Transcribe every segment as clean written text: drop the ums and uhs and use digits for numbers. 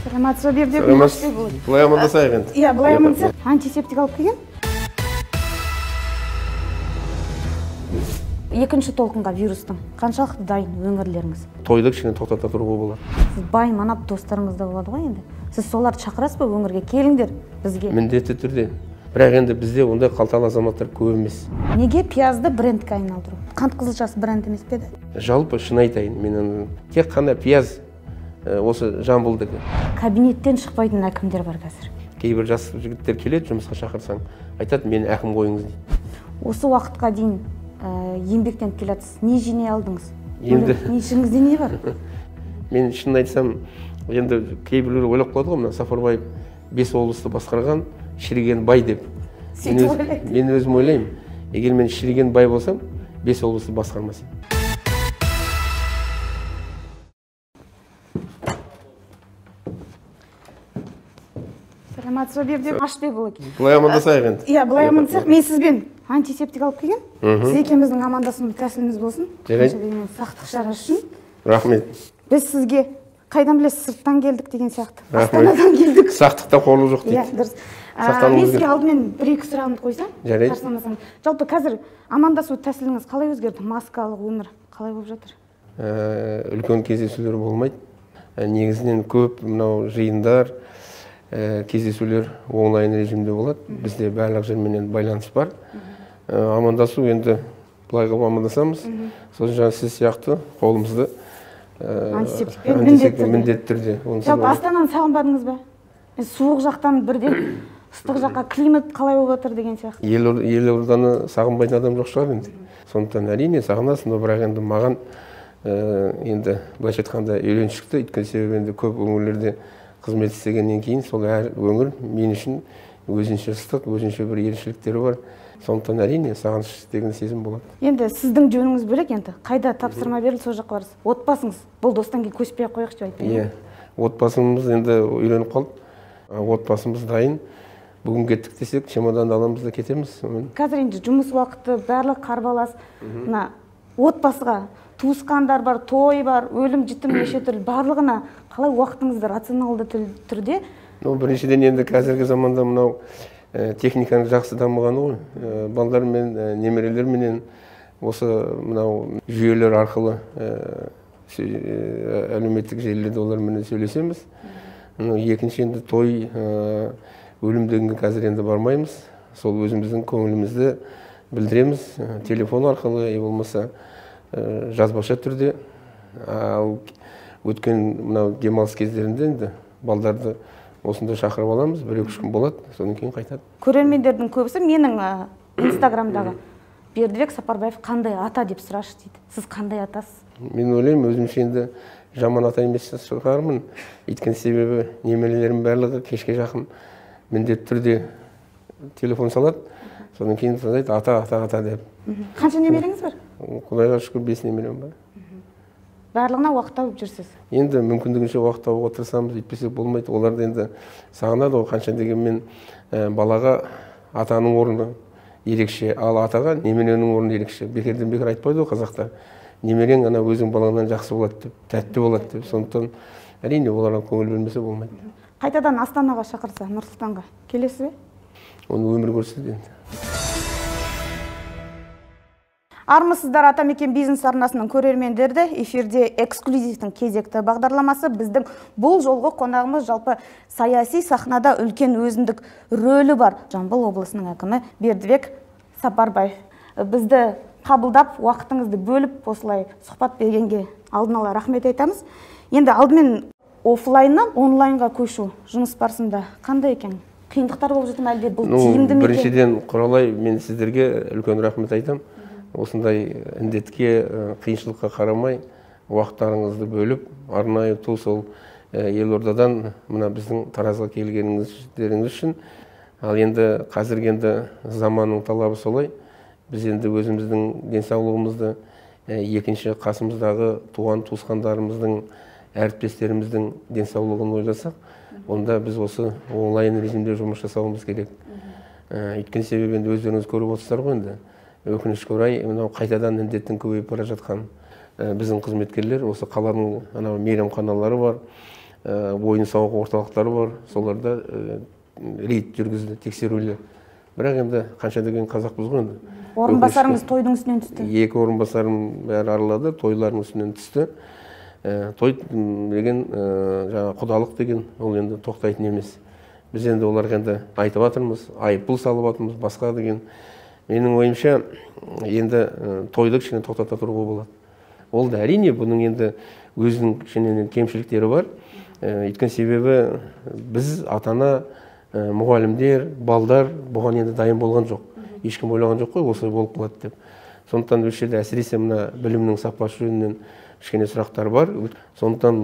Саламатсыз ба Бердібек? Былай амандасайық енді. Иә, былай амандасайық. Антисептик алып келген. Екінші толқынға вирустың қаншалықты дайын өңірлеріңіз? Тойды кішкене тоқтата тұруға болады. Сіз бай манап достарыңыз да болады ғой енді. Сіз соларды шақырасыз ба өңірге? Келіңдер бізге. Міндетті түрде. Бірақ енді бізде ондай қалталы азаматтар көп емес. Неге пиязды брендке айналдыру? Қант қызылшасы бренд емес пе еді? Жалпы шын айтайын, мен тек қана пияз осы Жамбылдікі. Кабинеттен шықпайтын әкімдер бар қазір. Кейбір жас жігіттер келеді, жұмысқа шақырсаң, айтады, мені әкім қойыңыз дейді. Осы уақытқа дейін еңбектен келатсыз. Не жинай алдыңыз? Енді ішіңізде не бар? Мен шын айтсам, енді кейбіреулер ойлап қалады ғой, мына Сапарбаев 5 облысты басқарған, шіріген бай деп. Мен өзім ойлаймын, егер мен шіріген бай болсам, 5 облысты басқармас едім. Саламатсыз ба Бердібек? Ашбекұлы. Былай амандасайық енді. Иә, былай амандасайық. Мен сізбен антисептик алып келген. Сіз екеуміздің амандасуымыз тәсіліміз болсын. Жарайды. Сақтық шарасы үшін. Рахмет. Біз сізге қайдан білесіз, сырттан келдік деген сияқты. Астанадан келдік. Сақтықта қорлық жоқ дейді. Иә, дұрыс. Мен сізге алдымен бір-екі сұрағымды қойсам. Жарайды. Жалпы қазір амандасу тәсіліңіз қалай өзгерді? Маскалық өмір қалай болып жатыр? Үлкен кездесулер болмайды. Негізінен көп мынау жиындар, кездесулер онлайн режимде болады. Бізде барлық жермен байланыс бар. Амандасу енді былай қылып амандасамыз. Сосын жаңа сіз сияқты қолымызды антисептикпен міндетті түрде. Жалпы Астананы сағынбадыңыз ба? Суық жақтан бірден ыстық жаққа климат қалай болып жатыр деген сияқты. Елорданы сағынбайтын адам жоқ шығар енді. Сондықтан әрине сағынасың, бірақ енді маған енді былайша айтқанда үйреншікті. Өйткені себебі енді көп өңірлерде қызмет істегеннен кейін сол әр өңір мен үшін өзінше ыстық, өзінше бір ерекшеліктері бар. Сондықтан әрине сағыныш деген сезім болады. Енді сіздің жөніңіз бөлек енді. Қайда тапсырма берілді, сол жаққа барасыз. Отбасыңыз бұл достан кейін көшпей қойық деп айтпаймын. Иә. Отбасымыз енді үйленіп қалды. Отбасымыз дайын. Бүгін кеттік десек, чемоданды аламыз да кетеміз. Қазір енді жұмыс уақыты, барлық қарбалас. Мына отбасыға туысқандар бар, той бар, өлім жітім неше түрлі барлығына қалай уақытыңызды рационалды түрде? Біріншіден енді қазіргі заманда мынау техниканың жақсы дамығаны ғой. Балалар мен немерелер менен осы мынау жүйелер арқылы әлеуметтік желілерде олармен сөйлесеміз. Екінші енді той, өлім дегенге қазір енді бармаймыз. Сол өзіміздің көңілімізді білдіреміз. Телефон арқылы, болмаса жазбаша түрде. Ал өткен мынау демалыс кездерінде енді балдарды осында шақырып аламыз, 1-2 күн болады, содан кейін қайтады. Көрермендердің көбісі менің Инстаграмдағы Бердібек Сапарбаев қандай ата деп сұрашы дейді. Сіз қандай атасыз? Мен ойлаймын, өзімше енді жаман ата емес шығармын. Өйткені себебі немерелерім барлығы кешке жақын міндетті түрде телефон салады. Содан кейін айтады ата деп. Қанша немереңіз бар? Құдайға шүкір 5 немерем бар. Барлығына уақыт тауып жүрсіз? Енді мүмкіндігінше уақыт тауып отырсамыз, етпесек болмайды. Оларды енді сағынады ғой, қанша дегенмен балаға атаның орны ерекше, ал атаға немеренің орны ерекше. Бекерден бекер айтпайды ғой қазақтар. Немерең ана өзің балаңнан жақсы болады деп, тәтті болады деп. Сондықтан әрине оларға көңіл бөлмесе болмайды. Қайтадан Астанаға шақырса, Нұрсұлтанға келесіз бе? Оны өмір көрсетеді енді. Армысыздар, Атамекен бизнес арнасының көрермендерді. Эфирде эксклюзивтің кезекті бағдарламасы. Біздің бұл жолғы қонағымыз жалпы саяси сахнада үлкен өзіндік рөлі бар. Жамбыл облысының әкімі Бердібек Сапарбаев. Бізді қабылдап, уақытыңызды бөліп, осылай сұхбат бергенге алдын ала рахмет айтамыз. Енді алдымен офлайннан онлайнға көшу жұмыс барысында қандай екен? Қиындықтар болып жатыр ма, әлде бұл тиімді ме екен? Біріншіден құралай, мен сіздерге үлкен рахмет айтам. Осындай індетке, қиыншылыққа қарамай, уақыттарыңызды бөліп, арнайы ту сол Елордадан мына біздің Таразға келгеніңіздеріңіз үшін. Ал енді қазіргі енді заманның талабы солай. Біз енді өзіміздің денсаулығымызды, екінші қасымыздағы туған туысқандарымыздың, әріптестеріміздің денсаулығын ойласақ, онда біз осы онлайн режимде жұмыс жасауымыз керек. Өйткені себебі енді өздеріңіз көріп отырсыздар ғой енді. Өкінішке орай, мынау қайтадан індеттің көбейіп бара жатқан біздің қызметкерлер, осы қаланың мейрамханалары бар, ойын сауық орталықтары бар, соларда рейд жүргізді, тексерулер. Бірақ енді қанша деген қазақпыз ғой енді. Орынбасарыңыз тойдың үстінен түсті? Екі орынбасарым бәрі аралады, тойлардың үстінен түсті. Той деген жаңа құдалық деген ол енді тоқтайтын емес. Біз енді оларға енді айтып жатырмыз, айыппұл салып жатырмыз, басқа деген. Менің ойымша енді тойды кішкене тоқтата тұруға болады. Ол да әрине бұның енді өзінің кішкене кемшіліктері бар. Өйткені себебі біз ата-ана, мұғалімдер, балдар бұған енді дайын болған жоқ. Ешкім ойлаған жоқ қой, осылай болып қалады деп. Сондықтан осы жерде әсіресе мына білімнің сапасы жөнінен кішкене сұрақтар бар. Сондықтан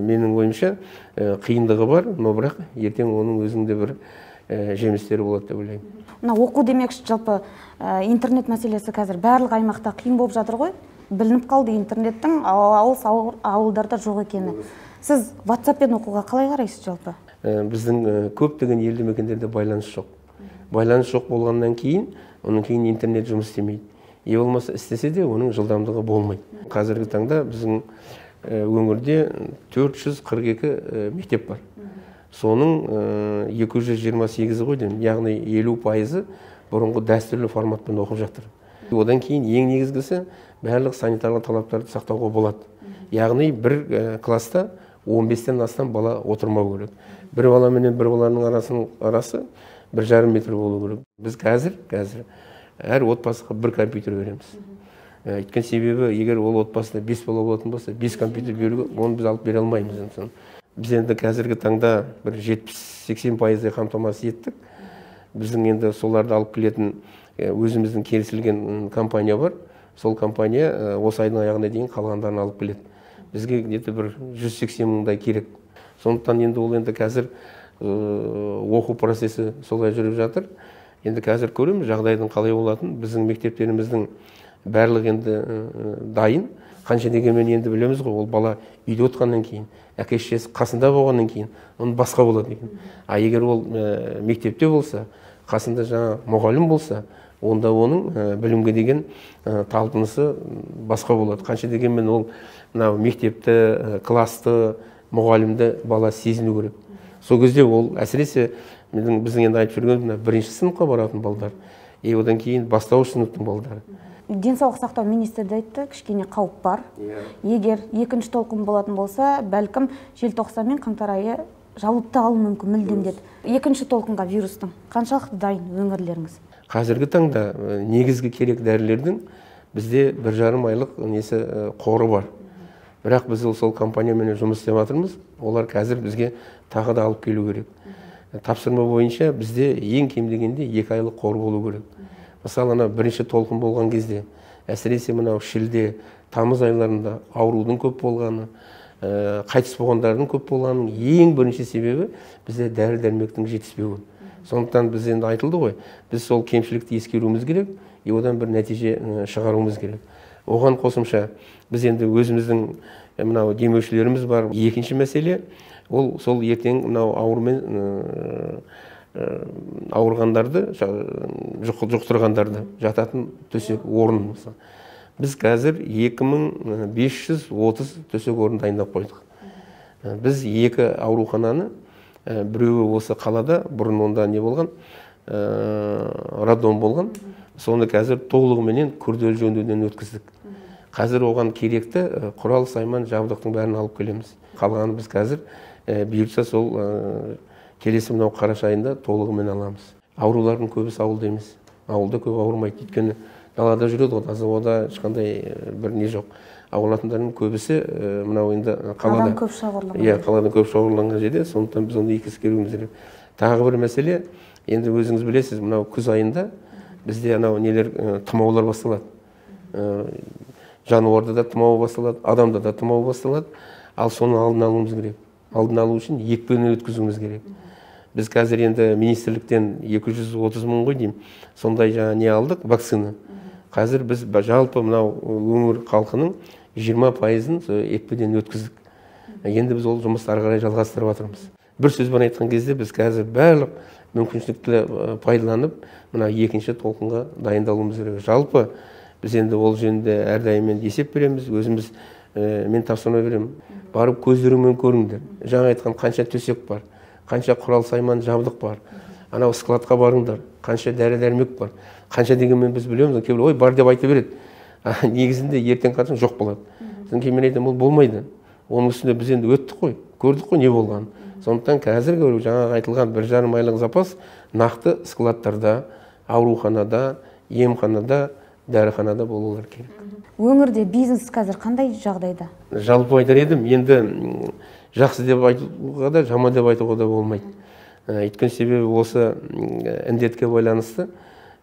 менің ойымша қиындығы бар, но бірақ ертең оның өзінде бір жемістері болады деп ойлаймын. Мына оқу демекші, жалпы интернет мәселесі қазір барлық аймақта қиын болып жатыр ғой. Білініп қалды интернеттің ауылдарда жоқ екені. Сіз WhatsApp-пен оқуға қалай қарайсыз жалпы? Біздің көптеген елді мекендерде байланыс жоқ. Байланыс жоқ болғаннан кейін, оның кейін интернет жұмыс істемейді. Болмаса істесе де оның жылдамдығы болмайды. Қазіргі таңда біздің өңірде 442 мектеп бар. Соның 228-і ғой деймін, яғни 50% бұрынғы дәстүрлі форматпен оқып жатыр. Одан кейін ең негізгісі барлық санитарлық талаптарды сақтауға болады. Яғни бір класста 15-тен астам бала отырмау керек. Бір бала менен бір баланың арасы 1,5 метр болу керек. Біз қазір әр отбасыға бір компьютер береміз. Өйткені себебі, егер ол отбасында 5 бала болатын болса, 5 компьютер беруге, оны біз алып бере алмаймыз. Біз енді қазіргі таңда бір 70-80% қамтамасыз еттік. Біздің енді соларды алып келетін өзіміздің келісілген компания бар. Сол компания осы айдың аяғына дейін қалғандарын алып келеді. Бізге где-то бір 180 мыңдай керек. Сондықтан енді ол енді қазір оқу процесі солай жүріп жатыр. Енді қазір көреміз жағдайдың қалай болатын. Біздің мектептеріміздің барлық енді дайын. Қанша дегенмен енді білеміз ғой, ол бала үйде отқаннан кейін, әке-шешесі қасында болғаннан кейін, оның басқа болады екен. Егер ол мектепте болса, қасында жаңа мұғалім болса, онда оның білімге деген талпынысы басқа болады. Қанша дегенмен ол мектепті, класты, мұғалімді бала сезіну керек. Сол кезде ол әсіресе біздің енді айтып жүрген бірінші сыныпқа баратын балдар, одан кейін бастауыш сыныптың балдары. Денсаулық сақтау министрі айтты, кішкене қауіп бар. Егер екінші толқын болатын болса, бәлкім желтоқсан мен қаңтар айы жабылып та қалуы мүмкін, мүлдем деді. Екінші толқынға вирустың қаншалықты дайын өңірлеріңіз? Қазіргі таңда негізгі керек дәрілердің бізде 1,5 айлық қоры бар. Бірақ біз сол компаниямен жұмыс істеп жатырмыз. Олар қазір бізге тағы да алып келу керек. Тапсырма бойынша бізде ең кем дегенде 2 айлық қор болу керек. Мысалы, бірінші толқын болған кезде, әсіресе мынау шілде, тамыз айларында аурудың көп болғаны, қайтыс болғандардың көп болғанының ең бірінші себебі бізде дәрі-дәрмектің жетіспеуі. Сондықтан біз енді айтылды ғой, біз сол кемшілікті ескеруіміз керек, одан бір нәтиже шығаруымыз керек. Оған қосымша біз енді өзіміздің мынау демеушілеріміз бар. Екінші мәселе, ол сол ертең мынау ауырғандарды, жұқтырғандарды жататын төсек орын. Біз қазір 2530 төсек орын дайындап қойдық. Біз 2 аурухананы, біреуі осы қалада, бұрын онда не болған, роддом болған, соны қазір толығыменен күрделі жөндеуден өткіздік. Қазір оған керекті құрал сайман жабдықтың бәрін алып келеміз. Қалғаны біз қазір бұйыртса сол келесі мынау қараша айында толығымен аламыз. Аурулардың көбісі ауылда емес. Ауылда көп ауырмайды. Өйткені далада жүреді, ода ешқандай бір не жоқ. Ауыратындардың көбісі мынау енді қалада. Қаладан көп шоғырланған. Қаладан көп шоғырланған жерде, сондықтан біз оны екі ескеруіміз керек. Тағы бір мәселе, енді өзіңіз білесіз, мынау күз айында бізде анау нелер тұмаулар басталады. Жануарда да тұмау басталады, адамда да тұмау басталады. Ал соны алдын алуымыз керек. Алдын алу үшін екпені өткізуіміз керек. Біз қазір енді министрліктен 230 мың ғой деймін, сондай жаңа не алдық, вакцина. Қазір біз жалпы мынау өңір халқының 20%-ын екпеден өткіздік. Енді біз ол жұмысты ары қарай жалғастырып жатырмыз. Бір сөзбен айтқан кезде біз қазір барлық мүмкіншілікті пайдаланып, мына екінші толқынға дайындалуымыз керек. Жалпы біз енді ол жөнінде әрдайым есеп береміз, өзіміз мен тапсырма беремін. Барып көздеріңмен көріңдер. Жаңа айтқан қанша төсек бар, қанша құрал сайман жабдық бар. Анау складқа барыңдар, қанша дәрі-дәрмек бар. Қанша дегенмен біз білеміз, кейбір ой бар деп айта береді. Негізінде ертең қанша жоқ болады. Содан кейін мен айтамын, ол болмайды. Оның үстінде біз енді өттік қой, көрдік қой не болғанын. Сондықтан қазіргі жаңағы айтылған 1,5 айлық запас нақты складтарда, ауруханада, емханада, дәріханада болулар керек. Өңірде бизнес қазір қандай жағдайда? Жалпы айтар едім, енді жақсы деп айтуға да, жаман деп айтуға да болмайды. Өйткені себебі осы індетке байланысты,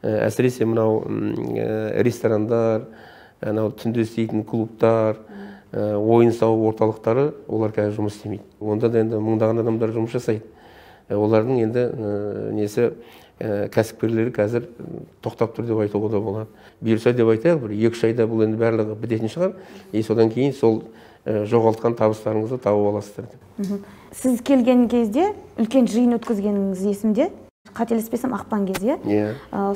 әсіресе мынау ресторандар, түнде істейтін клубтар, ойын-сауық орталықтары, олар қазір жұмыс істемейді. Онда да енді мыңдаған адамдар жұмыс жасайды. Олардың енді несі кәсіпкерлері қазір тоқтап тұр деп айтуға да болады. Бұйырса деп айтайық, 2-3 айда бұл енді барлығы бітетін шығар. Содан кейін сол жоғалтқан табыстарыңызды тауып аласыздар деп. Сіз келген кезде үлкен жиын өткізгеніңіз есімде? Қателеспесем ақпан кезде.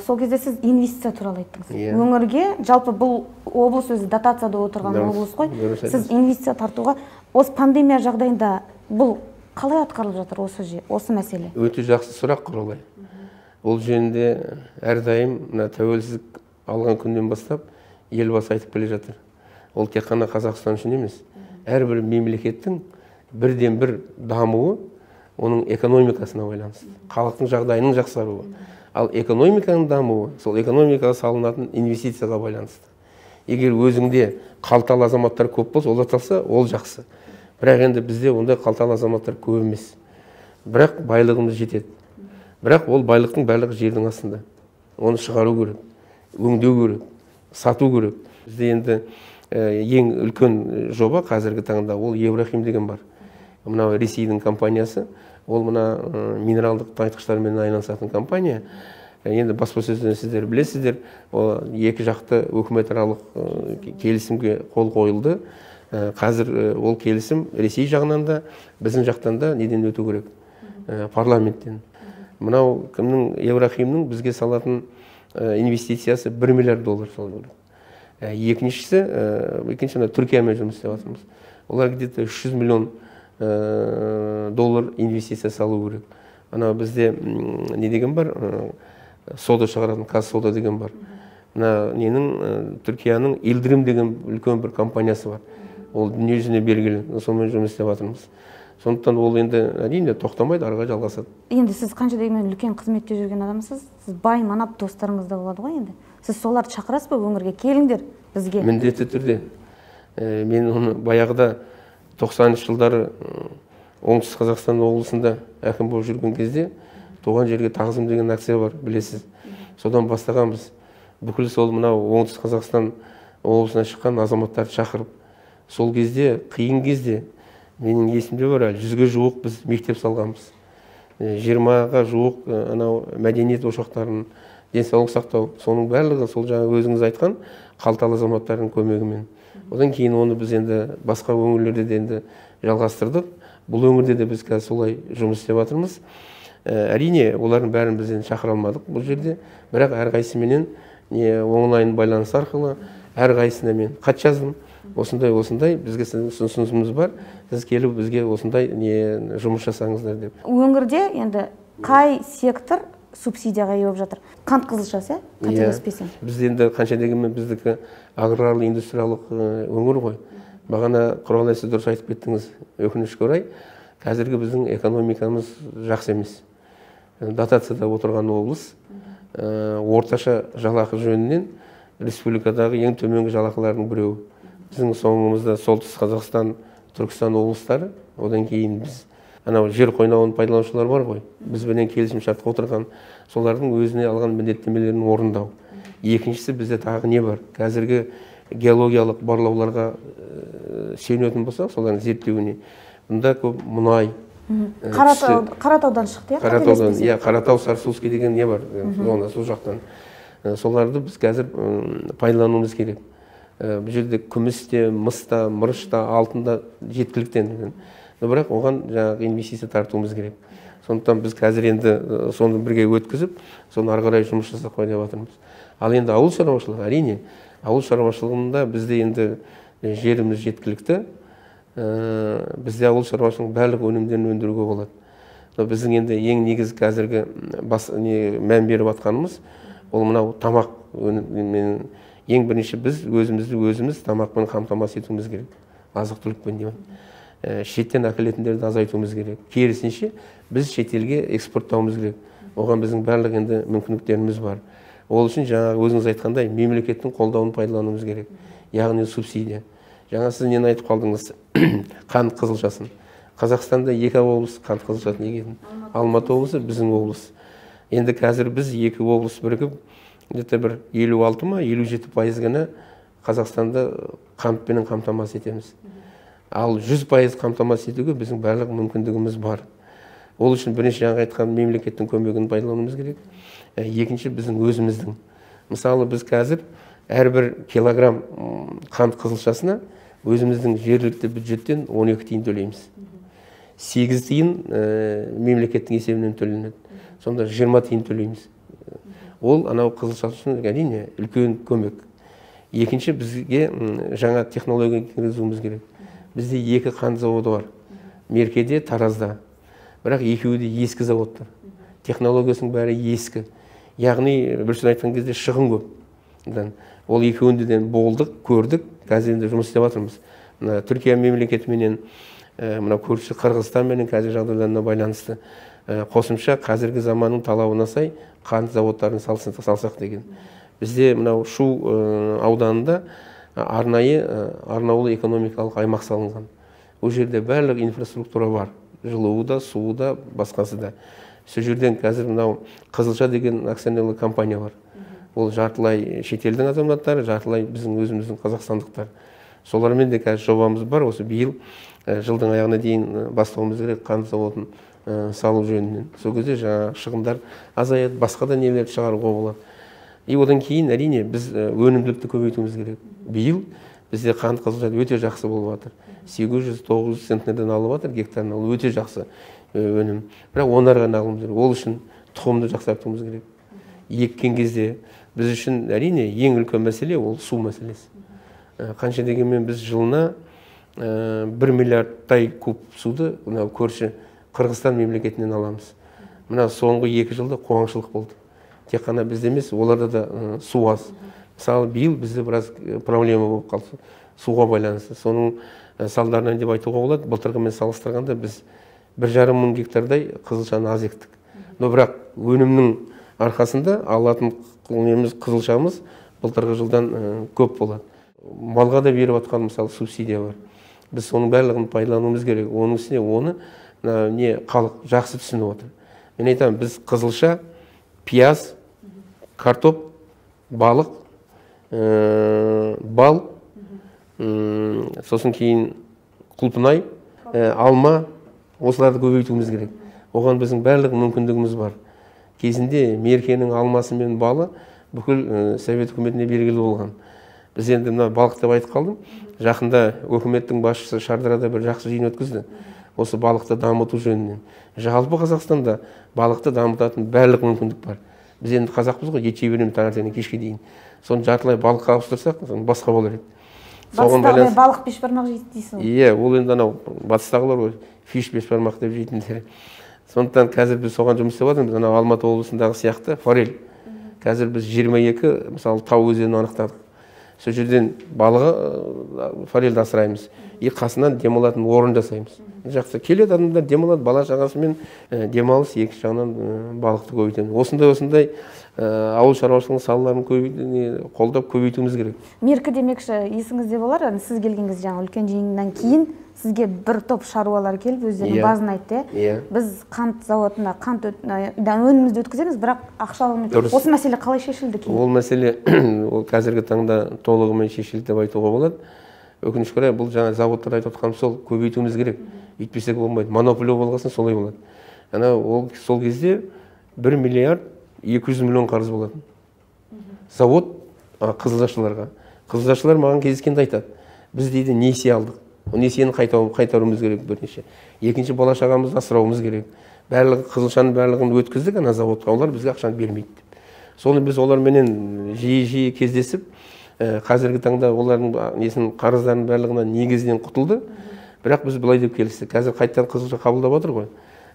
Сол кезде сіз инвестиция туралы айттыңыз. Өңірге, жалпы бұл облыс өзі дотацияда отырған облыс қой. Сіз инвестиция тартуға осы пандемия жағдайында бұл қалай атқарылып жатыр осы мәселе? Өте жақсы сұрақ Құралай. Ол жөнінде әрдайым тәуелсіздік алған күннен бастап елбасы айтып келе жатыр. Ол тек қана Қазақстан үшін емес, әрбір мемлекеттің бірден-бір дамуы оның экономикасына байланысты, халықтың жағдайының жақсаруы. Ал экономиканың дамуы, сол экономикаға салынатын инвестицияға байланысты. Егер өзіңде қалталы азаматтар көп болса, олар салса, ол жақсы. Бірақ енді бізде ондай қалталы азаматтар көп емес. Бірақ байлығымыз жетеді. Бірақ ол байлықтың барлығы жердің астында. Оны шығару керек, өңдеу керек, сату керек. Бізде енді ең үлкен жоба қазіргі таңда ол Еврохим деген бар. Мына Ресейдің компаниясы, ол мына минералдық тыңайтқыштармен айналысатын компания. Енді баспасөзден сіздер білесіздер, екі жақты үкіметаралық келісімге қол қойылды. Қазір ол келісім Ресей жағынан да, біздің жақтан да неден өту керек? Парламенттен. Мынау кімнің, Еврохимнің бізге салатын инвестициясы $1 миллиард салу керек. Екінші Түркиямен жұмыс істеп жатырмыз. Олар где-то $300 миллион инвестиция салу керек. Ана бізде не деген бар? Сода шығаратын, Казсода деген бар. Түркияның Илдрим деген үлкен бір компаниясы бар. Ол дүниежүзіне белгілі, сонымен жұмыс істеп жатырмыз. Сондықтан ол енді әрине тоқтамайды, арға жалғасады. Енді сіз қанша дегенмен үлкен қызметте жүрген адамсыз, сіз бай манап достарыңыз да болады ғой енді. Сіз соларды шақырасыз ба өңірге? Келіңдер бізге. Міндетті түрде. Мен оны баяғыда 90-шы жылдары Оңтүстік Қазақстан облысында әкім болып жүрген кезде туған жерге тағзым деген акция бар, білесіз. Содан бастағанбыз. Бүкіл сол мынау Оңтүстік Қазақстан облысына шыққан азаматтарды шақырып, сол кезде, қиын кезде, менің есімде бар, 100-ге жуық біз мектеп салғанбыз. 20-ға жуық анау мәдениет ошақтарын, денсаулық сақтау, соның барлығы сол жаңа өзіңіз айтқан қалталы азаматтардың көмегімен. Одан кейін оны біз енді басқа өңірлерде де енді жалғастырдық. Бұл өңірде де біз қазір солай жұмыс істеп жатырмыз. Әрине, олардың бәрін біз енді шақыра алмадық бұл жерде, бірақ әрқайсыменен онлайн байланыс арқылы әрқайсысына мен хат жаздым. Осындай бізге ұсынысымыз бар. Сіз келіп бізге осындай жұмыс жасаңыздар деп. Өңірде енді қай сектор субсидияға ие болып жатыр? Қант қызылшасы, қателеспесем. Біз енді қанша дегенмен біздікі аграрлы индустриялық өңір ғой. Бағана Құралай сіз дұрыс айтып кеттіңіз, өкінішке орай, қазіргі біздің экономикамыз жақсы емес. Дотацияда отырған облыс, орташа жалақы жөнінен республикадағы ең төменгі жалақылардың біреуі. Біздің соңымызда Солтүстік Қазақстан, Түркістан облыстары, одан кейін біз анау жер қойнауын пайдаланушылар бар ғой. Бізбенен келісім шартқа отырған, солардың өзіне алған міндеттемелерін орындау. Екіншісі бізде тағы не бар? Қазіргі геологиялық барлауларға сүйенетін болсақ, солардың зерттеуіне. Бұнда көп мұнай. Қаратаудан шықты, Қаратау, Сарысуский деген не бар? Сол жақтан. Соларды біз қазір пайдалануымыз керек. Бұл жерде күмісте, мыста, мырышта, алтында жеткіліктен. Бірақ оған жаңағы инвестиция тартуымыз керек. Сондықтан біз қазір енді соны бірге өткізіп, соны ары қарай жұмыс жасап қойып жатырмыз. Ал енді ауыл шаруашылығы, әрине, ауыл шаруашылығында бізде енді жеріміз жеткілікті. Бізде ауыл шаруашылығының барлық өнімдерін өндіруге болады. Біздің енді ең негізгі қазіргі мән беріп атқанымыз ол мынау тамақ өніммен. Ең бірінші біз өзіміз тамақпен қамтамасыз етуіміз керек, азық-түлікпен деймін. Шеттен әкелетіндерді азайтуымыз керек. Керісінше біз шетелге экспорттауымыз керек. Оған біздің барлық енді мүмкіндіктеріміз бар. Ол үшін жаңағы өзіңіз айтқандай мемлекеттің қолдауын пайдалануымыз керек. Яғни субсидия. Жаңа сіз нені айтып қалдыңыз? Қант қызылшасын. Қазақстанда 2 облыс қант қызылшасын егетін. Алматы облысы біздің облыс. Енді қазір біз 2 облыс бірігіп, где-то бір 56-57% ғана Қазақстанда қантпен қамтамасыз етеміз. Ал 100% қамтамасыз етуге біздің барлық мүмкіндігіміз бар. Ол үшін бірінші жаңа айтқан мемлекеттің көмегін пайдалануымыз керек. Екінші біздің өзіміздің. Мысалы біз қазір әрбір килограмм қант қызылшасына өзіміздің жергілікті бюджеттен 12 тиын төлейміз. 8 тиын мемлекеттің есебінен төленеді. Сонда 20 тиын төлейміз. Ол анау қызылшасы үшін әрине үлкен көмек. Екінші бізге жаңа технология енгізуіміз керек. Бізде 2 қант заводы бар. Меркеде, Таразда. Бірақ екеуі де ескі заводтар. Технологиясының бәрі ескі. Яғни бір сөз айтқан кезде шығын көп. Ол екеуінде болдық, көрдік, қазір енді жұмыс істеп жатырмыз. Түркия мемлекетіменен, мына көрші Қырғызстанмен қазір жағдайларына байланысты қосымша қазіргі заманның талабына сай қант заводтарын салсақ деген. Бізде мынау Шу ауданында арнаулы экономикалық аймақ салынған. Ол жерде барлық инфраструктура бар. Жылуы да, суы да, басқасы да. Сол жерден қазір мынау Қызылша деген акционерлік компания бар. Ол жартылай шетелдің азаматтары, жартылай біздің өзіміздің қазақстандықтар. Солармен де қазір жобамыз бар. Осы биыл жылдың аяғына дейін бастауымыз керек қант заводын салу жөнінен. Сол кезде жаңа шығындар азаяды, басқа да нелерді шығаруға болады. И одан кейін әрине біз өнімділікті көбейтуіміз керек. Биыл бізде қант қызылша өте жақсы болып жатыр. 800-900 центнерден алып жатыр гектарына. Ол өте жақсы өнім. Бірақ онарға алуымыз керек. Ол үшін тұқымды жақсартуымыз керек. Еккен кезде біз үшін әрине ең үлкен мәселе ол су мәселесі. Қанша дегенмен біз жылына 1 миллиардтай куб суды көрші Қырғызстан мемлекетінен аламыз. Мына соңғы 2 жылда қуаңшылық болды. Тек қана бізде емес, оларда да су аз. Мысалы, биыл бізде біраз проблема болып қалды суға байланысты. Соның салдарынан деп айтуға болады. Былтырғымен салыстырғанда біз 1,5 мың гектардай қызылшаны аз ектік. Но бірақ өнімнің арқасында алатын қызылшамыз былтырғы жылдан көп болады. Малға да беріп атқан мысалы субсидия бар. Біз соның барлығын пайдалануымыз керек. Оның үстіне оны халық жақсы түсініп отыр. Мен айтамын, біз қызылша, пияз, картоп, балық, бал, сосын кейін құлпынай, алма, осыларды көбейтуіміз керек. Оған біздің барлық мүмкіндігіміз бар. Кезінде Меркенің алмасы мен балы бүкіл Совет үкіметіне белгілі болған. Біз енді мына балық деп айтып қалдым. Жақында үкіметтің басшысы Шардарада бір жақсы жиын өткізді. Осы балықты дамыту жөнінен. Жалпы Қазақстанда балықты дамытатын барлық мүмкіндік бар. Біз енді қазақпыз ғой, ет жей береміз таңертеңнен кешке дейін. Соны жартылай балыққа ауыстырсақ, басқа болар еді. Батыстағылар балық бешбармақ жейді дейсің ғой. Иә, ол енді анау батыстағылар ғой, фиш бешбармақ деп жейтіндер. Сондықтан қазір біз соған жұмыс істеп жатырмыз. Анау Алматы облысындағы сияқты форель. Қазір біз 22 мысалы тау өзенін анықтадық. Сол жерден балығы форельді асыраймыз. И қасынан демалатын орын жасаймыз. Жақсы келеді адамдар демалады, бала шағасымен демалыс, екінші жағынан балықты көбейтеміз. Осындай ауыл шаруашылығының салаларын қолдап көбейтуіміз керек. Меркі демекші, есіңізде болар, сіз келген кезде жаңа үлкен жиыннан кейін сізге бір топ шаруалар келіп өздерінің базын айтты. Біз қант зауытына қант өнімімізді өткіземіз, бірақ ақшалығымен. Осы мәселе қалай шешілді кейін? Ол мәселе қазіргі таңда толығымен шешілді деп айтуға болады. Өкінішке орай бұл жаңа заводтар айтып отқан сол көбейтуіміз керек. Үйтпесек болмайды. Монополия болғасын солай болады. Ана ол сол кезде 1 миллиард 200 миллион қарыз болатын. Завод қызылшашыларға. Қызылшашылар маған кездескенде айтады. Біз дейді несие алдық. Несиені қайтаруымыз керек бірнеше. Екінші бала шағамызды асырауымыз керек. Барлығы қызылшаның барлығын өткіздік ана заводқа. Олар бізге ақшаны бермейді. Соны біз оларменен жиі кездесіп, қазіргі таңда олардың несін қарыздарының барлығынан негізінен құтылды. Бірақ біз былай деп келістік. Қазір қайтадан қызылша қабылдап отыр ғой.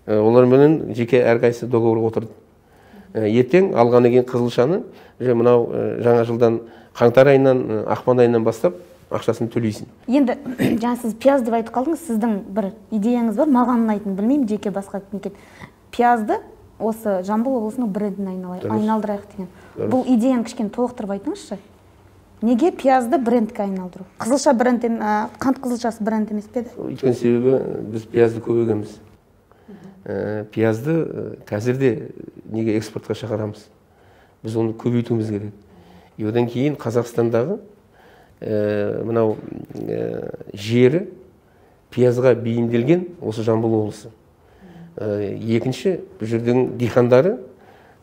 Оларменен жеке әрқайсысы договорға отырды. Ертең алғаннан кейін қызылшаны мынау жаңа жылдан қаңтар айынан, ақпан айынан бастап ақшасын төлейсің. Енді жаңа сіз пияз деп айтып қалдыңыз, сіздің бір идеяңыз бар, маған ұнайтын, білмеймін, жеке басқа кім. Пиязды осы Жамбыл облысының брендіне айналдырайық деген. Бұл идеяны кішкене толықтырып айтыңызшы. Неге пиязды брендке айналдыру? Қызылша бренд, қант қызылшасы бренд емес пе еді? Өйткені себебі біз пиязды көп егеміз. Пиязды қазірде неге экспортқа шығарамыз? Біз оны көбейтуіміз керек. Одан кейін Қазақстандағы мынау жері пиязға бейімделген осы Жамбыл облысы. Екінші, бұл жердің дихандары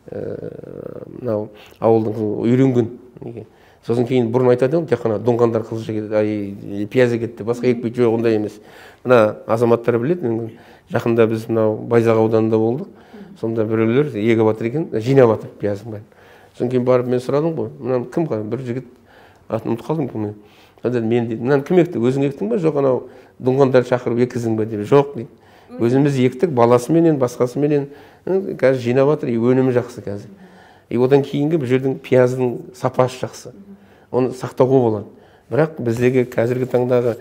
мынау ауылдың үйренген. Сосын кейін бұрын айтады, тек қана доңғандар қызылша кетті, пиязы кетті, басқа екпейді, жоқ, ондай емес. Мына азаматтар біледі, жақында біз мынау Байзақ ауданында болдық. Сонда біреулер егіп жатыр екен, жинап жатыр пиязың бәрін. Сосын кейін барып мен сұрадым ғой, мынаны кім қой? Бір жігіт атын ұмытып қалдым кім. Мен дейді, мынаны кім екті? Өзің ектің ба? Жоқ, анау доңғандар шақырып екіздің ба деп. Жоқ дейді. Өзіміз ектік, баласыменен, басқасыменен қазір жинап жатыр, өнімі жақсы қазір. Одан кейінгі бұл жердің пияздың сапасы жақсы. Оны сақтауға болады. Бірақ біздегі қазіргі таңдағы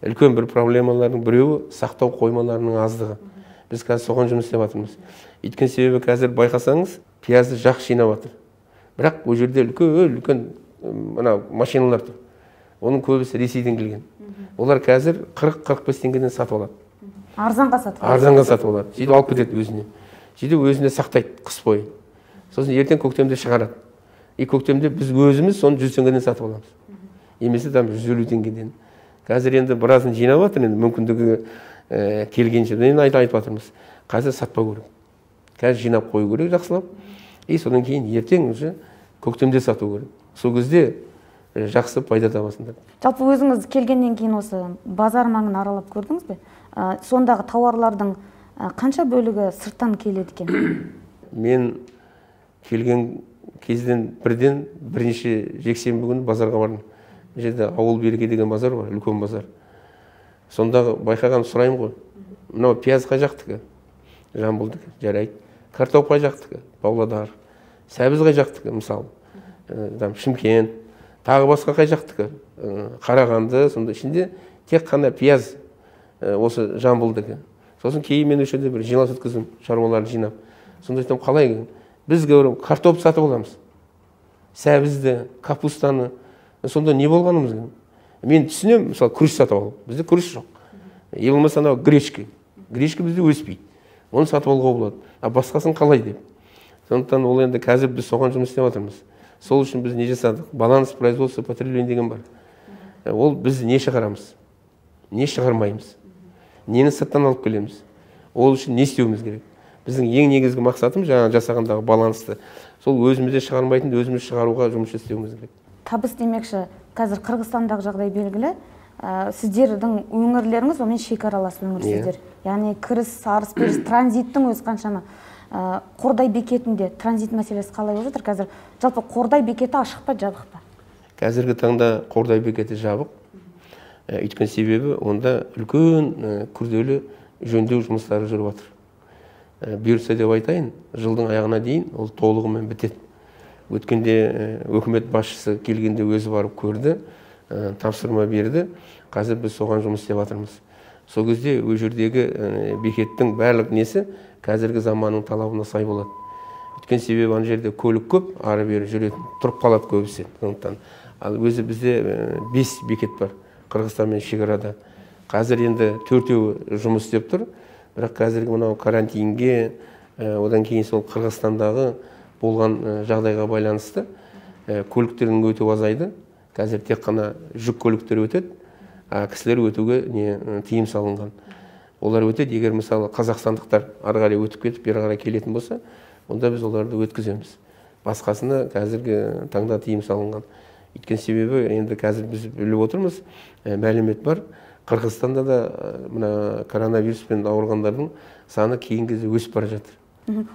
үлкен бір проблемалардың біреуі сақтау қоймаларының аздығы. Біз қазір соған жұмыс істеп жатырмыз. Өйткені себебі қазір байқасаңыз, пиязды жақсы жинап жатыр. Бірақ бұл жерде үлкен мына машиналар тұр. Оның көбісі Ресейден келген. Олар қазір 40-45 теңгеден сатып алады. Арзанға сатып алады. Арзанға сатып алады. Сөйтіп алып кетеді өзіне. Сөйтіп өзіне сақтайды қыс бойы. Сосын ертең көктемде шығарады. Көктемде біз өзіміз соны 100 теңгеден сатып аламыз. Емесі там 150 теңгеден. Қазір енді біразын жинап жатыр, енді мүмкіндігі келгенше. Мен айтып жатырмыз. Қазір сатпау керек. Қазір жинап қою керек жақсылап. Содан кейін ертең уже көктемде сату керек. Сол кезде жақсы пайда табасыңдар. Жалпы өзіңіз келгеннен кейін осы базар маңын аралап көрдіңіз бе? Сондағы тауарлардың қанша бөлігі сырттан келеді екен? Мен келген кезден бірнеше жексенбі күні базарға бардым. Жерде ауыл береке деген базар бар, үлкен базар. Сондағы байқаған сұрайым ғой. Мынау пияз қай жақтікі? Жамбылдікі, жарайды. Картоп қай жақтікі? Павлодар. Сәбіз қай жақтікі? Мысалы, Шымкент. Тағы басқа қай жақтікі? Қарағанды. Сонда ішінде тек қана пияз осы Жамбылдікі. Сосын кейін мен өшеде бір жиналыс өткіздім, шаруаларды жинап. Сонда айтам, қалай? Біз говорим, картоп сатып аламыз. Сәбізді, капустаны. Сонда не болғанымыз? Мен түсінем, мысалы, күріш сатып алу. Бізде күріш жоқ. Болмаса анау гречка. Гречка бізде өспейді. Оны сатып алуға болады. Басқасын қалай деп. Сондықтан ол енді қазір біз соған жұмыс істеп жатырмыз. Сол үшін біз не жасадық? Баланс производства потребления деген бар. Ол біз не шығарамыз? Не шығармаймыз? Нені сырттан алып келеміз? Ол үшін не істеуіміз керек? Біздің ең негізгі мақсатымыз жаңа жасағандағы балансты. Сол өзімізде шығармайтынды өзіміз шығаруға жұмыс істеуіміз керек. Табыс демекші, қазір Қырғызстандағы жағдай белгілі. Сіздердің өңірлеріңіз онымен шекаралас өңірсіздер. Яғни кіріс, арыс, беріс, транзиттің өз қаншама. Қордай бекетінде транзит мәселесі қалай болып жатыр? Қазір жалпы Қордай бекеті ашық па, жабық па? Қазіргі таңда Қордай бекеті жабық. Өйткені себебі онда үлкен күрделі жөндеу жұмыстары жүріп жатыр. Бұйыртса деп айтайын, жылдың аяғына дейін ол толығымен бітеді. Өткенде өкімет басшысы келгенде өзі барып көрді, тапсырма берді. Қазір біз соған жұмыс істеп жатырмыз. Сол кезде ол жердегі бекеттің барлық несі қазіргі заманның талабына сай болады. Өткен себебі ана жерде көлік көп, ары бері жүретін, тұрып қалады көбісі. Ал өзі бізде 5 бекет бар Қырғызстанмен шекарада. Қазір енді 4-еуі жұмыс істеп тұр. Бірақ қазіргі мынау карантинге, одан кейін сол Қырғызстандағы болған жағдайға байланысты көліктердің өтуі азайды. Қазір тек қана жүк көліктері өтеді, кісілер өтуге тыйым салынған. Олар өтеді, егер мысалы қазақстандықтар ары қарай өтіп кетіп, бері қарай келетін болса, онда біз оларды өткіземіз. Басқасына қазіргі таңда тыйым салынған. Өйткені себебі енді қазір біз біліп отырмыз, мәлімет бар. Қырғызстанда да мына коронавируспен ауырғандардың саны кейінгі кезде өсіп бара жатыр.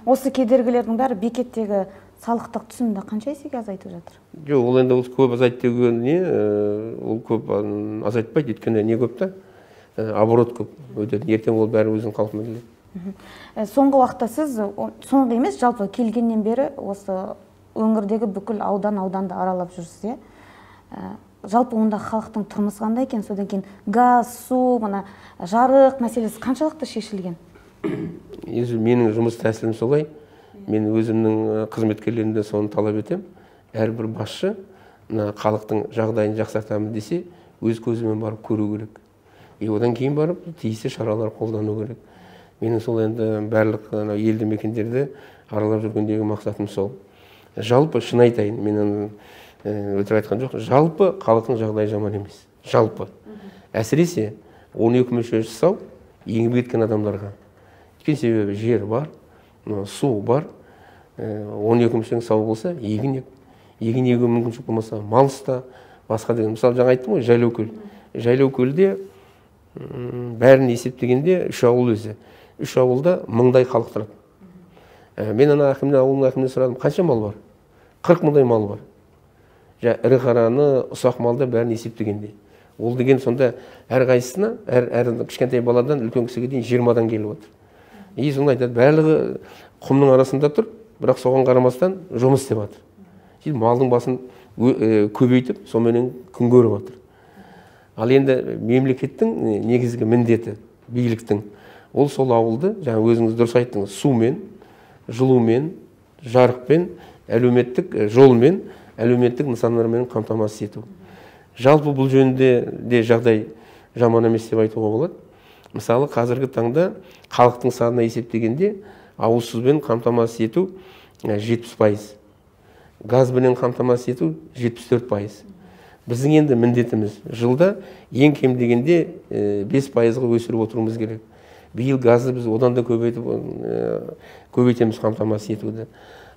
Осы кедергілердің бәрі бекеттегі салықтық түсімді қанша есеге азайтып жатыр? Жоқ, ол енді көп азайт деген не, ол көп азайтпайды, өйткені не көп та, оборот көп өтеді. Ертең ол бәрі өзінің қалпына келеді. Соңғы уақытта сіз, соңғы емес, жалпы келгеннен бері осы өңірдегі бүкіл ауданды аралап жүрсіз, жалпы онда халықтың тұрмысы қандай екен? Содан кейін газ, су, мына жарық мәселесі қаншалықты шешілген? Менің жұмыс тәсілім солай. Мен өзімнің қызметкерлерімден соны талап етем. Әрбір басшы халықтың жағдайын жақсартамын десе, өз көзімен барып көру керек. Одан кейін барып тиісті шаралар қолдану керек. Менің сол енді барлық елді мекендерді аралап жүргендегі мақсатым сол. Жалпы шын айтайын, мен өтірік айтқан жоқ, жалпы халықтың жағдайы жаман емес. Жалпы. Әсіресе 12 мүшесі сау еңбек еткен адамдарға. Өйткені себебі жер бар, су бар. 12 мүшең сау болса, егін ек. Егін егу мүмкіншілік болмаса, мал ұста, басқа деген. Мысалы, жаңа айттым ғой, Жайлаукөл. Жайлаукөлде бәрін есептегенде 3 ауыл өзі. 3 ауылда 1000-дай халық тұрады. Мен ауылдың әкімінен сұрадым, қанша мал бар? 40 000-дай мал бар. Ірі қараны, ұсақ малда бәрін есептегенде. Ол деген сонда әр қайсысына, әр кішкентай баладан үлкен кісіге дейін 20-дан келіп отыр. Соны айтады, барлығы құмның арасында тұр, бірақ соған қарамастан жұмыс істеп жатыр. Малдың басын көбейтіп, сонымен күн көріп жатыр. Ал енді мемлекеттің негізгі міндеті, биліктің, ол сол ауылды, жаңа өзіңіз дұрыс айттыңыз, сумен, жылумен, жарықпен, әлеуметтік жолмен, әлеуметтік нысандармен қамтамасыз ету. Жалпы бұл жөнінде де жағдай жаман емес деп айтуға болады. Мысалы, қазіргі таңда халықтың санына есептегенде ауыз сумен қамтамасыз ету 70%, газбенен қамтамасыз ету 74%. Біздің енді міндетіміз жылда ең кем дегенде 5%-ға өсіріп отыруымыз керек. Биыл газды біз одан да көбейтеміз қамтамасыз етуді.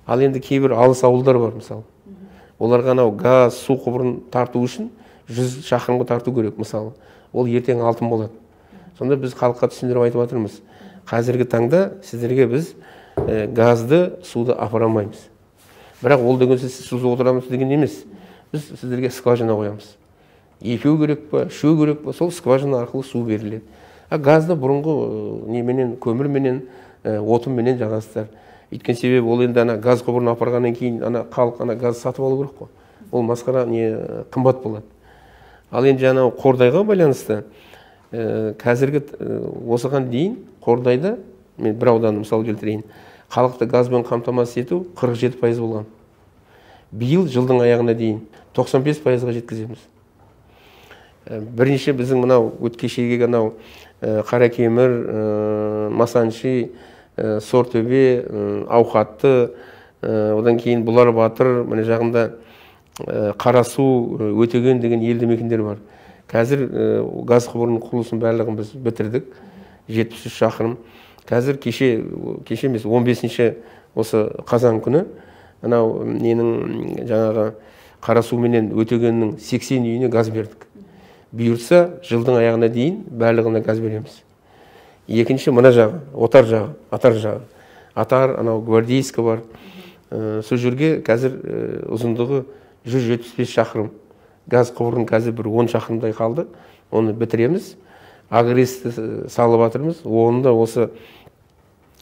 Ал енді кейбір алыс ауылдар бар, мысалы. Оларға газ, су құбырын тарту үшін 100 шақырымға тарту керек, мысалы. Ол ертең алтын болады. Сонда біз халыққа түсіндіріп айтып жатырмыз. Қазіргі таңда сіздерге біз газды, суды апарамаймыз. Бірақ ол деген сіз сузып отырамыз деген емес. Біз сіздерге скважина қоямыз. Екеу керек па, үшеу керек па, сол скважина арқылы су беріледі. Газды бұрынғы неменен, көмірменен, отынменен жағасыздар. Өйткені себебі ол енді газ құбырын апарғаннан кейін халық газ сатып алу керек қой. Ол масқара қымбат болады. Ал енді жаңағы Қордайға байланысты қазіргі осыған дейін Қордайда, мен бір ауданды мысал келтірейін, халықты газбен қамтамасыз ету 47% болған. Биыл жылдың аяғына дейін 95%-ға жеткіземіз. Бірінші біздің мынау өткешеге Қаракемір, Масанши, Сортөбе, Ауқатты, одан кейін Бұлар Батыр, мына жағында Қарасу, Өтеген деген елді мекендер бар. Қазір газ құбырының құрылысын барлығын біз бітірдік, 73 шақырым. Қазір кеше емес, 15-ші осы қазан күні, жаңағы Қарасу менен Өтегеннің 80 үйіне газ бердік. Бұйыртса, жылдың аяғына дейін барлығына газ береміз. Екінші мына жағы, Отар жағы, Атар жағы. Атар, Гвардейскі бар. Сол жерге қазір ұзындығы 175 шақырым. Газ құбырын қазір бір 10 шақырымдай қалды. Оны бітіреміз. Агресті салып жатырмыз. Оны да осы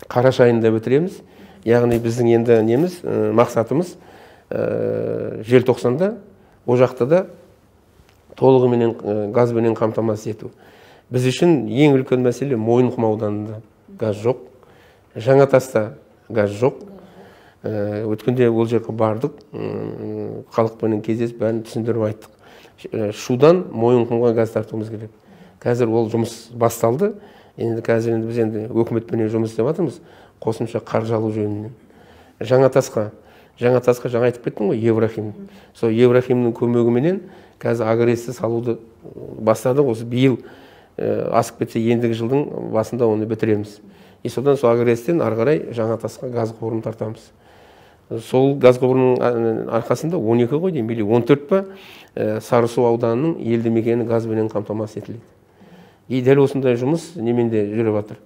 қараша айында бітіреміз. Яғни біздің енді мақсатымыз желтоқсанда о жақта да толығымен газбенен қамтамасыз ету. Біз үшін ең үлкен мәселе Мойынқұм ауданында газ жоқ. Жаңатаста газ жоқ. Өткенде ол жерге бардық, халықпен кездесіп бәрін түсіндіріп айттық. Шудан Мойынқұмға газ тартуымыз керек. Қазір ол жұмыс басталды. Енді қазір біз өкіметпен жұмыс істеп жатырмыз, қосымша қаржы алу жөнінен. Жаңатасқа жаңа айтып кеттім ғой, Еврахим. Сол Еврахимнің көмегіменен қазір агресті салуды бастадық. Осы биыл асып кетсе, ендігі жылдың басында оны бітіреміз. Содан сол агрестен ары қарай Жаңатасқа газ құбырын тартамыз. Сол газ құбырының арқасында 12 ғой дейм, 14 па Сарысу ауданының елді мекені газбенен қамтамасыз етіледі. Дәл осындай жұмыс неменде жүріп жатыр.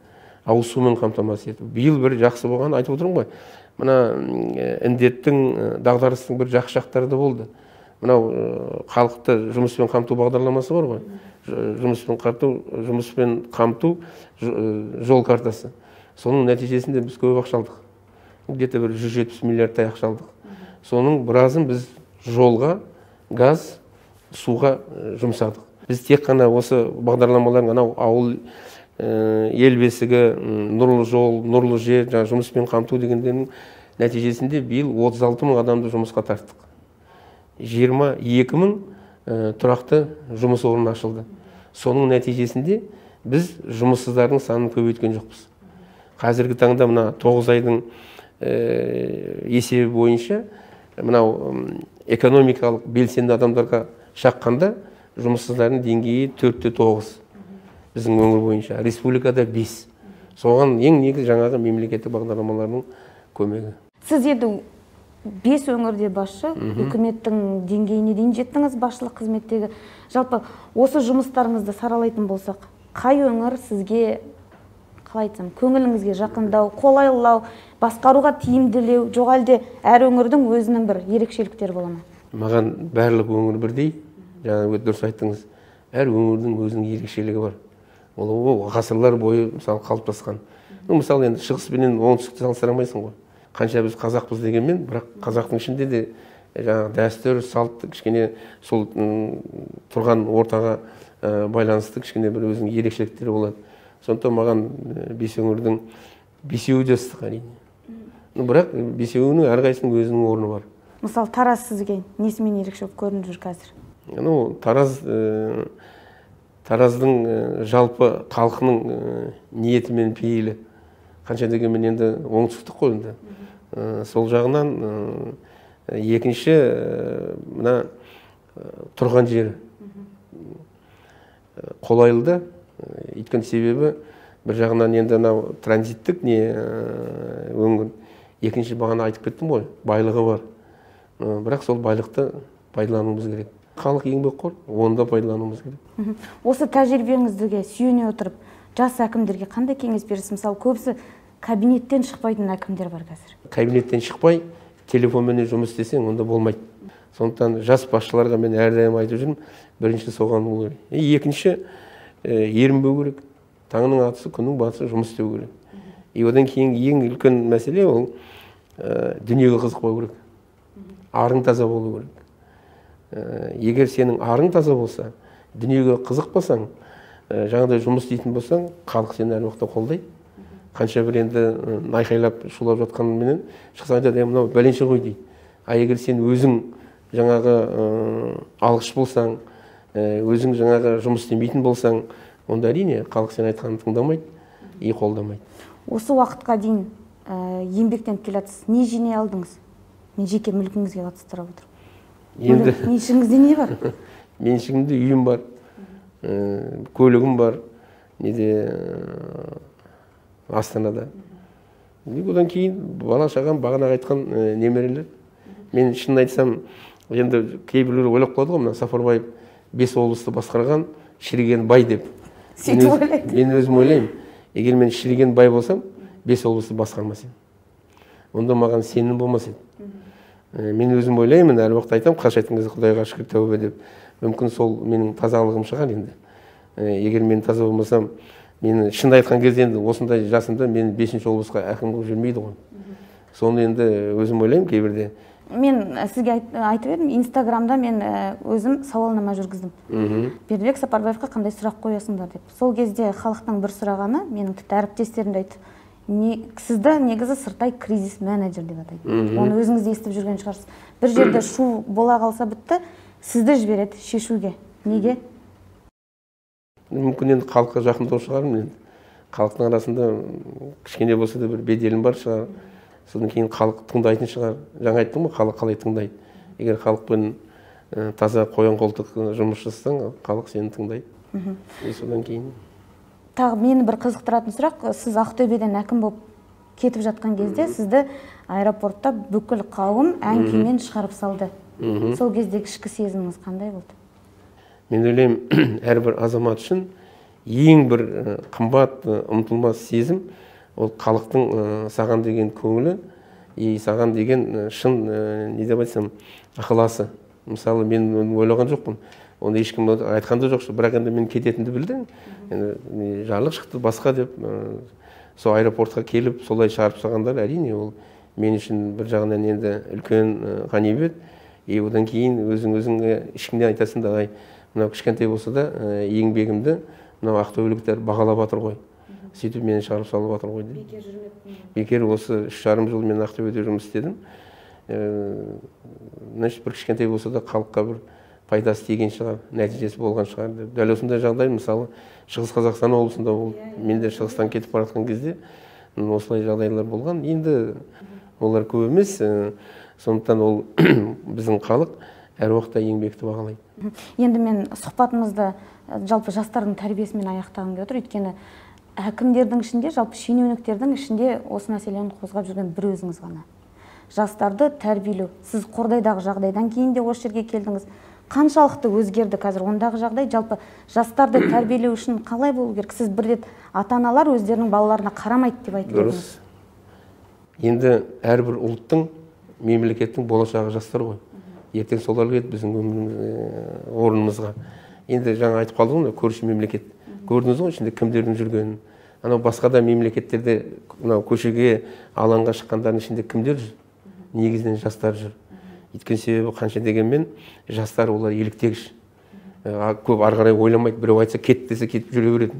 ауыз сумен қамтамасыз ету. Биыл бір жақсы болған айтып отырмын ғой. Мына індеттің, дағдарыстың бір жақсы жақтары да болды. Мынау халықты жұмыспен қамту бағдарламасы бар ғой. Жұмыспен қамту жол картасы. Соның нәтижесінде біз көп ақша алдық. Где-то бір 170 миллиардтай ақша алдық. Соның біразын біз жолға, газ, суға жұмсадық. Біз тек қана осы бағдарламалардың анау ауыл ел бесігі, нұрлы жол, нұрлы жер, жұмыспен қамту дегендердің нәтижесінде биыл 36 мың адамды жұмысқа тарттық. 22 мың тұрақты жұмыс орны ашылды. Соның нәтижесінде біз жұмыссыздардың санын көбейткен жоқпыз. Қазіргі таңда мына 9 айдың есебі бойынша мынау экономикалық белсенді адамдарға шаққанда жұмыссыздардың деңгейі 4-9. Біздің өңір бойынша. Республикада 5. Соған ең негізгі жаңағы мемлекеттік бағдарламалардың көмегі. Сіз енді 5 өңірде басшы, үкіметтің деңгейіне дейін жеттіңіз басшылық қызметтегі. Жалпы осы жұмыстарыңызды саралайтын болсақ, қай өңір сізге, қалай айтсам, көңіліңізге жақындау, қолайлылау, басқаруға тиімділеу, жоқ әлде әр өңірдің өзінің бір ерекшеліктері бола ма? Маған барлық өңір бірдей, жаңа дұрыс айттыңыз, әр өңірдің өзінің ерекшелігі бар. Ол ғасырлар бойы мысалы қалыптасқан. Мысалы енді шығыс пенен оңтүстікті салыстырамайсың ғой. Қанша біз қазақпыз дегенмен, бірақ қазақтың ішінде де жаңағы дәстүр, салт кішкене сол тұрған ортаға байланысты кішкене бір өзінің ерекшеліктері болады. Сондықтан маған 5 өңірдің 5-еуі де ыстық әрине. Бірақ 5-еуінің әрқайсысының өзінің орны бар. Мысалы Тараз сізге несімен ерекше көрініп жүр қазір? Тараздың жалпы халқының ниетімен пейілі. Қанша дегенмен енді оңтүстік қой енді. Сол жағынан екінші мына тұрған жері қолайлы. Өйткені себебі бір жағынан енді транзиттік өңір. Екінші бағана айтып кеттім ғой, байлығы бар. Бірақ сол байлықты пайдалануымыз керек. Халық еңбекқор, оны да пайдалануымыз керек. Осы тәжірибеңізге сүйене отырып, жас әкімдерге қандай кеңес бересіз? Мысалы, көбісі кабинеттен шықпайтын әкімдер бар қазір. Кабинеттен шықпай, телефонмен жұмыс істесең, онда болмайды. Сондықтан жас басшыларға мен әрдайым айтып жүрмін, бірінші соған болу керек. Екінші, ерінбеу керек. Таңның атысы, күннің батысы жұмыс істеу керек. Одан кейін ең үлкен мәселе ол дүниеге қызықпау керек. Арың таза болу керек. Егер сенің арың таза болса, дүниеге қызықпасаң, жаңағыдай жұмыс істейтін болсаң, халық сені әр уақытта қолдайды. Қанша бір енді айқайлап, шулап жатқанменен шықсаң да мынау бәленше ғой дейді. Егер сен өзің жаңағы алғыш болсаң, өзің жаңағы жұмыс істемейтін болсаң, онда әрине халық сен айтқанын тыңдамайды, қолдамайды. Осы уақытқа дейін еңбектеніп келатсыз. Не жинай алдыңыз? Мен жеке мүлкіңізге қатысты сұрап отырмын. Меншігіңізде не бар? Меншігімде үйім бар, көлігім бар, Астанада. Одан кейін бала шағам бағана айтқан немерелер. Мен шын айтсам, енді кейбіреулер ойлап қалады ғой, мына Сапарбаев 5 облысты басқарған шіріген бай деп. Мен өзім ойлаймын, егер мен шіріген бай болсам, 5 облысты басқармас едім. Онда маған сенім болмас еді. Мен өзім ойлаймын, әр уақыт айтам, қаш айтқан кезде Құдайға шүкір тәубе деп. Мүмкін сол менің тазалығым шығар енді. Егер мен таза болмасам, мен шын айтқан кезде енді осындай жасымда мен 5-ші облысқа әкім болып жүрмейді ғой. Соны енді өзім ойлаймын кейбірде. Мен сізге айтып едім, Инстаграмда мен өзім сауалнама жүргіздім. Бердібек Сапарбаевқа қандай сұрақ қоясыңдар деп. Сол кезде халықтың бір сұрағаны, менің тіпті әріптестерім де айтты. Сізді негізі сыртай кризис менеджер деп атайды. Оны өзіңіз естіп жүрген шығарсыз. Бір жерде шу бола қалса бітті, сізді жібереді шешуге. Неге? Мүмкін енді халыққа жақындау шығармын. Халықтың арасында кішкене болса да бір беделім бар шығар. Содан кейін халық тыңдайтын шығар. Жаңа айттым ғой, халық қалай тыңдайды. Егер халықпен таза қоян қолтық жұмыс жасасаң, халық сені тыңдайды. Содан кейін тағы мені бір қызықтыратын сұрақ, сіз Ақтөбеден әкім болып кетіп жатқан кезде сізді аэропортта бүкіл қауым ән-күймен шығарып салды. Сол кездегі ішкі сезіміңіз қандай болды? Мен ойлаймын, әрбір азамат үшін ең бір қымбат ұмытылмас сезім ол халықтың саған деген көңілі, саған деген шын не деп айтсам ықыласы. Мысалы мен ойлаған жоқпын, оны ешкім айтқан да жоқ, бірақ енді мен кететінді білдім. Жарлық шықты басқа деп, сол аэропортқа келіп солай шығарып салғандар, әрине ол мен үшін бір жағынан енді үлкен ғанибет. Одан кейін өзіңе ешкімден айтасың да, мынау кішкентай болса да еңбегімді мынау ақтөбеліктер бағалап жатыр ғой, сөйтіп мені шығарып салып жатыр ғой деп. Бекер жүрмеппін. Бекер осы 3,5 жыл мен Ақтөбеде жұмыс істедім. Значит, бір кішкентай болса да халыққа бір пайдасы тиген шығар, нәтижесі болған шығар деп. Дәл осындай жағдай мысалы Шығыс Қазақстан облысында болды. Мен де шығыстан кетіп бара жатқан кезде осылай жағдайлар болған. Енді олар көп емес, сондықтан ол біздің халық әр уақытта еңбекті бағалайды. Енді мен сұхбатымызды жалпы жастардың тәрбиесімен аяқтағым келіп отыр, өйткені әкімдердің ішінде, жалпы шенеуніктердің ішінде осы мәселені қозғап жүрген бір өзіңіз ғана. Жастарды тәрбиелеу. Сіз Қордайдағы жағдайдан кейін де осы жерге келдіңіз. Қаншалықты өзгерді қазір ондағы жағдай? Жалпы жастарды тәрбиелеу үшін қалай болу керек? Сіз бір рет ата-аналар өздерінің балаларына қарамайды деп айтып едіңіз. Дұрыс. Енді әрбір ұлттың, мемлекеттің болашағы жастар ғой. Ертең солар келеді біздің орнымызға. Енді жаңа айтып қалдым ғой, көрші мемлекет. Көрдіңіз ғой ішінде кімдердің жүргенін. Анау басқа да мемлекеттерде мынау көшеге, алаңға шыққандардың ішінде кімдер жүр? Негізінен жастар жүр. Өйткені себебі қанша дегенмен жастар олар еліктегіш. Көп ары қарай ойламайды, біреу айтса кет десе кетіп жүре береді.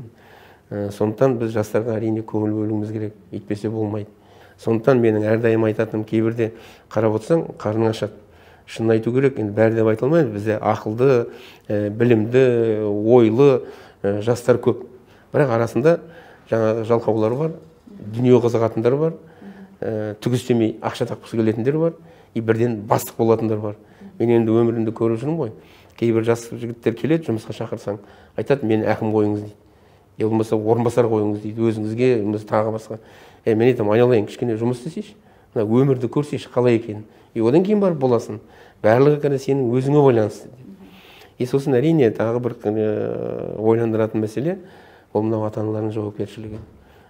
Сондықтан біз жастарға әрине көңіл бөлуіміз керек, өйтпесе болмайды. Сондықтан менің әрдайым айтатыным, кейбірде қарап отырсаң, қарның ашады. Шынын айту керек, енді бәрі деп айта алмаймыз. Бізде ақылды, білімді, ойлы жастар көп. Бірақ арасында жаңағы жалқаулар бар, дүние қызығатындар бар, түк істемей ақша тапқысы келетіндер бар, бірден бастық болатындар бар. Мен енді өмірімді көріп жүрмін ғой. Кейбір жас жігіттер келеді, жұмысқа шақырсаң, айтады, мені әкім қойыңыз дейді. Болмаса орынбасар қойыңыз дейді, өзіңізге тағы басқа. Мен айтамын, айналайын, кішкене жұмыс істесейші, өмірді көрсейші қалай екенін. Одан кейін барып боласың. Барлығы қана сенің өзіңе байланысты. Сосын әрине тағы бір ойландыратын мәселе, ол мынау ата-аналардың жауапкершілігі.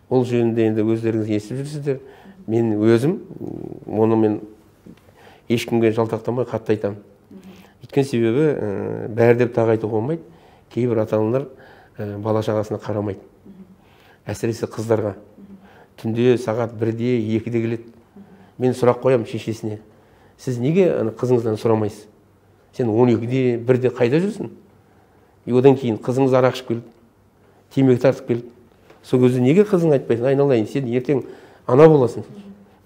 Ол жөнінде енді өздеріңіз естіп жүрсіздер. Мен өзім, оны мен ешкімге жалтақтамай қатты айтамын. Өйткені себебі бәрі деп тағы айтуға болмайды. Кейбір ата-аналар бала шағасына қарамайды. Әсіресе қыздарға. Түнде сағат 1-де, 2-де келеді. Мен сұрақ қоямын шешесіне. Сіз неге қызыңыздан сұрамайсыз? Сен 12-де, 1-де қайда жүрсің? Одан кейін қызыңыз арақ ішіп келді, темекі тартып келді. Сол кезде неге қызың айтпайсың? Айналайын, сен ертең ана боласың.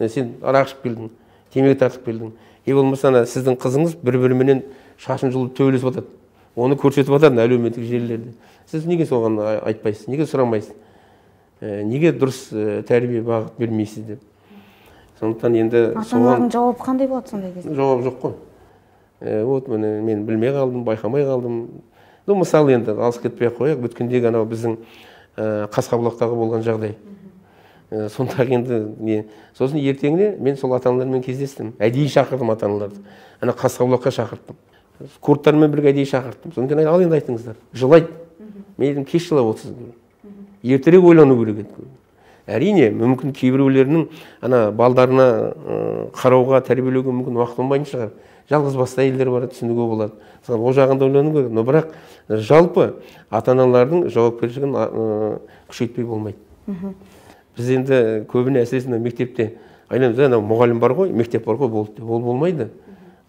Сен арақ ішіп келдің, темекі тартып келдің. Болмаса сіздің қызыңыз бір-біріменен шашын жұлып төбелесіп жатады. Оны көрсетіп жатады әлеуметтік желілерде. Сіз неге соған айтпайсыз? Неге сұрамайсыз? Неге дұрыс тәрбие бағыт бермейсіз деп. Сондықтан енді ата-аналардың жауабы қандай болады сондай кезде? Жауап жоқ қой. Вот мен білмей қалдым, байқамай қалдым. Мысалы енді алыс кетпей қояйық, бүткендегі анау біздің Қасқабұлақтағы болған жағдай. Сонда енді сосын ертеңіне мен сол ата-аналармен кездестім. Әдейі шақырдым ата-аналарды. Ана Қасқабұлаққа шақырттым. Курттармен бірге әдейі шақырттым. Содан кейін ал енді айтыңыздар. Жылайды. Мен едім кеш жылап отырсыз. Ертерек ойлану керек еді. Әрине, мүмкін кейбіреулерінің ана балдарына қарауға, тәрбиелеуге мүмкін уақыт болмайтын шығар. Жалғыз басты әйелдер бар, түсінуге болады. Ол жағында ойлану керек. Но бірақ жалпы ата-аналардың жауапкершілігін күшейтпей болмайды. Біз енді көбіне әсіресе мектепте айналымыз, анау мұғалім бар ғой, мектеп бар ғой, болды. Ол болмайды.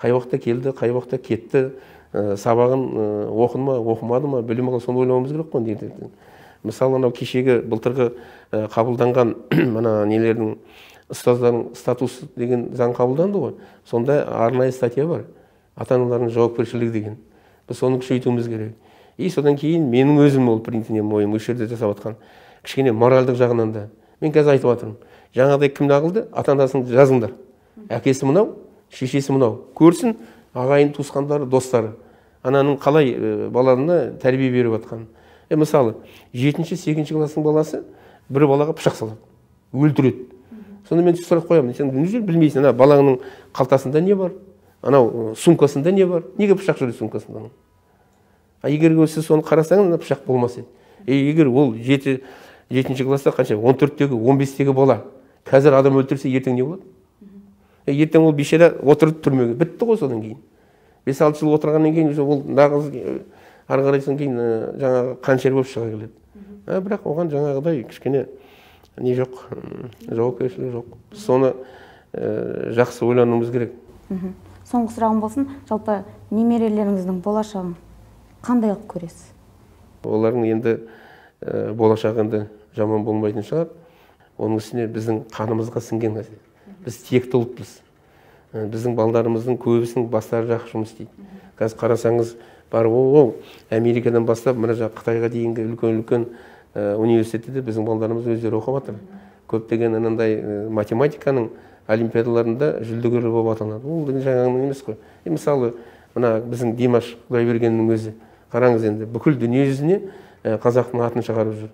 Қай уақытта келді, қай уақытта кетті, сабағын оқыды ма, оқымады ма, білім алды, соны ойлауымыз керек қой. Мысалы, анау кешегі былтырғы қабылданған мына нелердің ұстаздардың статусы деген заң қабылданды ғой. Сонда арнайы статья бар. Ата-аналардың жауапкершілігі деген. Біз соны күшейтуіміз керек. Содан кейін менің өзім ол принципім ойым осы жерде жасап жатқан. Кішкене моральдық жағынан да. Мен қазір айтып жатырмын. Жаңағыдай кім нағылды? Ата-анасын жазыңдар. Әкесі мынау, шешесі мынау. Көрсін, ағайын, туысқандары, достары. Ананың қалай балаларына тәрбие беріп жатқанын. Мысалы, 7-8 кластың баласы бір балаға пышақ салады, өлтіреді. Сонда мен сұрақ қоямын, сен неге білмейсің, ана балаңның қалтасында не бар? Анау сумкасында не бар? Неге пышақ жүреді сумкасында? Егер сіз соны қарасаңыз, пышақ болмас еді. Егер ол 7-ші класста қанша 14-тегі 15-тегі бала қазір адам өлтірсе ертең не болады? Ертең ол бейшара отырып түрмеге бітті ғой. Содан кейін 5-6 жыл отырғаннан кейін ол нағыз ары қарайдан кейін жаңағы қаншер болып шыға келеді. Бірақ оған жаңағыдай кішкене не жоқ, жауапкершілік жоқ. Соны жақсы ойлануымыз керек. Соңғы сұрағым болсын, жалпы немерелеріңіздің болашағын қандай қылып көресіз? Олардың енді болашағы енді жаман болмайтын шығар. Оның үстіне біздің қанымызға сіңген нәрсе. Біз текті ұлтпыз. Біздің балдарымыздың көбісінің бастары жақсы жұмыс істейді. Қазір қарасаңыз, бар Америкадан бастап мына Қытайға дейінгі үлкен университетте де біздің балдарымыз өздері оқып жатыр. Көптеген анандай математиканың олимпиадаларында жүлдегер болып атанады. Ол жаңағының емес қой. Мысалы, мына біздің Димаш Құдайбергеннің өзі, қараңыз енді, бүкіл дүние жүзіне қазақтың атын шығарып жүр.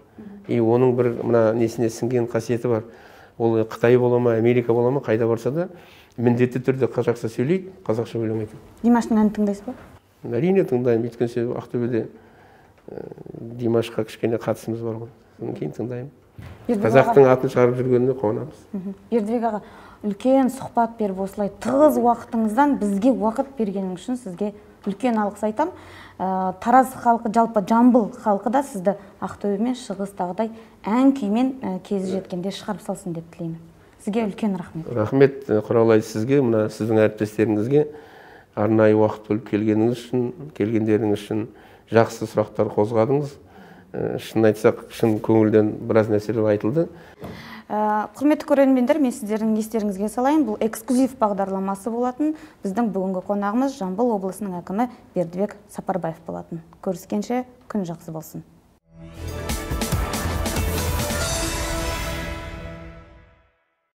Оның бір мына несіне сіңген қасиеті бар. Ол Қытай бола ма, Америка бола ма, қайда барса да міндетті түрде қазақша сөйлейді, қазақша өлең айтады. Димаштың әнін тыңдайсыз ба? Әрине тыңдаймын, өйткені себебі Ақтөбеде Димашқа кішкене қатысымыз бар ғой. Содан кейін тыңдаймын. Қазақтың атын шығарып жүргеніне қуанамыз. Бердібек аға, үлкен сұхбат беріп осылай тығыз уақытыңыздан бізге уақыт бергеніңіз үшін сізге үлкен алғыс айтам. Тараз халқы, жалпы Жамбыл халқы да сізді Ақтөбе мен Шығыстағыдай ән күймен кезі жеткенде шығарып салсын деп тілеймін. Сізге үлкен рахмет. Рахмет Құралай сізге, мына сіздің әріптестеріңізге арнайы уақыт бөліп келгендеріңіз үшін жақсы сұрақтар қозғадыңыз. Шын айтсақ, шын көңілден біраз нәрселер айтылды. Құрметті көрермендер, мен сіздердің естеріңізге салайын, бұл эксклюзив бағдарламасы болатын. Біздің бүгінгі қонағымыз Жамбыл облысының әкімі Бердібек Сапарбаев болатын. Көріскенше күн жақсы болсын.